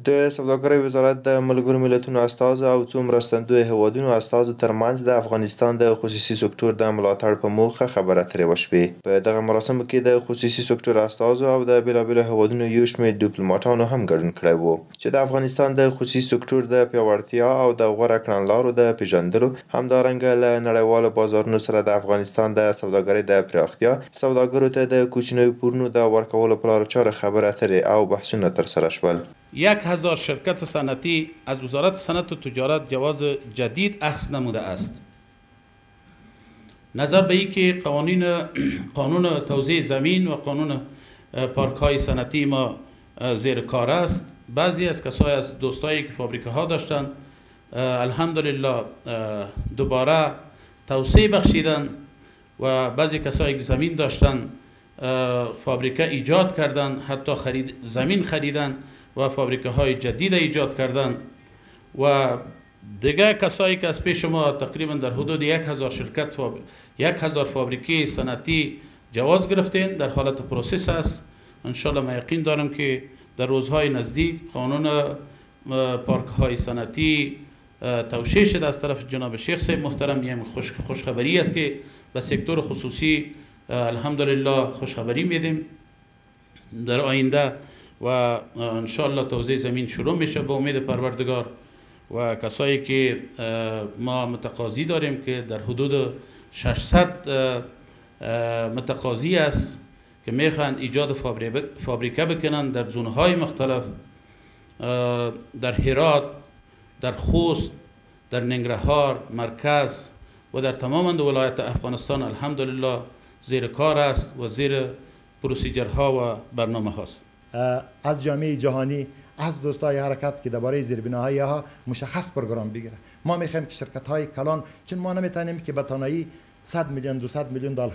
د سوداګرۍ وزارت د ملګرو ملتونو استازو او څو مرستندوی هیوادونو استازو ترمنځ د افغانستان د خصوصي سکتور د ملاتړ په موخه خبرې اترې وشوې. په دغه مراسمو کې د خصوصي سکتور استازو او د بیلابیلو هیوادونو یو شمېر ډیپلوماټانو هم ګډون کړی و چې د افغانستان د خصوصي سکتور د پیاوړتیا او د غوره کړنلارو د پیژندلو، همدارنګه له نړیوالو بازارونو سره د افغانستان د سوداګرۍ د پراختیا، سوداګرو ته د کوچنیو پورونو د ورکولو په لارو چارو خبرې اترې او بحثونه ترسره شول. 1000 شرکت صنعتی از وزارت صنعت و تجارت جواز جدید اخذ نموده است. نظر به اینکه قانون توزیع زمین و قانون پارک های صنعتی ما زیر کار است، بعضی از کسای از دوستایی که فابریکه ها داشتن الحمدلله دوباره توسعه بخشیدن و بعضی کسایی که زمین داشتن فابریکه ایجاد کردن، حتی زمین خریدن و فابریکه های جدید ایجاد کردن و دیگه کسایی که از پیش ما تقریبا در حدود 1000 شرکت 1000 فابریکه صنعتی جواز گرفتین، در حالت پروسس است. انشالله ما یقین دارم که در روزهای نزدیک قانون پارک های صنعتی توشیح شده از طرف جناب شیخ صاحب محترم. یه خوشخبری است که به سکتور خصوصی الحمدلله خوشخبری میدیم در آینده و انشالله توزیع زمین شروع میشه به امید پروردگار و کسایی که ما متقاضی داریم که در حدود 600 متقاضی است که میخوان ایجاد فابریکه بکنن در زونهای مختلف، در هرات، در خوست، در ننگرهار مرکز و در تمام ولایت افغانستان الحمدلله زیر کار است و زیر پروسیجرها و برنامه هاست. از جامعه جهانی، از دوستای حرکت که درباره زیربناهای ها مشخص پروگرام بگیره. ما میخوایم که شرکت های کلان، چون ما نمیتونیم که به تنهایی 100 میلیون 200 میلیون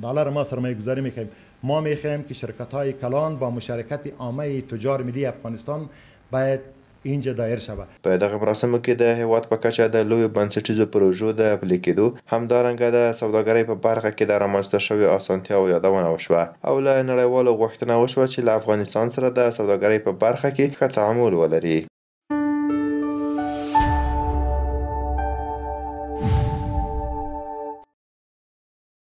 دلار ما سرمایه گذاری میکنیم. ما میخوایم که شرکت های کلان با مشارکت عامه تجار ملی افغانستان باید اینجا دایر شود. په دغه مراسمو کې د هیواد په کچه د لویو بنسټیزو پروژو د پلي کېدو، همدارنګه د سوداګرۍ په برخه کې د رامنځته شویو اسانتیاوو یادونه وشوه او له نړیوالو غوښتنه وشوه چې له افغانستان سره د سوداګرۍ په برخه کې ښه تعامل ولري.